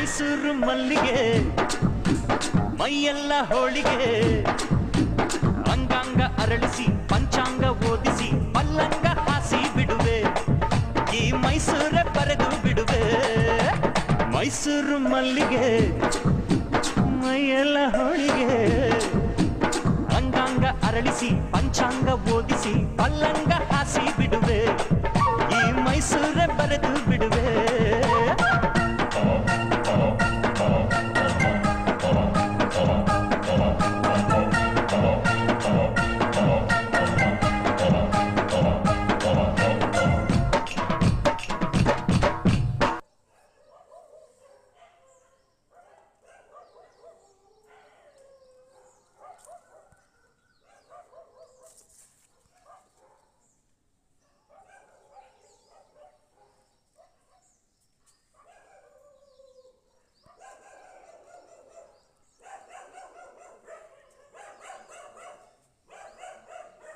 ಮೈಸೂರು ಮಲ್ಲಿಗೆ ಮೈಯೆಲ್ಲ ಹೋಳಿಗೆ ಅಂಗಾಂಗ ಅರಳಿಸಿ ಪಂಚಾಂಗ ಓದಿಸಿ ಪಲ್ಲಂಗ ಹಾಸಿ ಬಿಡುವೆ ಈ ಮೈಸೂರ ಬರೆದು ಬಿಡುವೆ ಮೈಸೂರು ಮಲ್ಲಿಗೆ ಮೈಯೆಲ್ಲ ಹೋಳಿಗೆ ಅಂಗಾಂಗ ಅರಳಿಸಿ ಪಂಚಾಂಗ ಓದಿಸಿ ಪಲ್ಲಂಗ ಹಾಸಿ ಬಿಡುವೆ ಈ ಮೈಸೂರ ಬರೆದು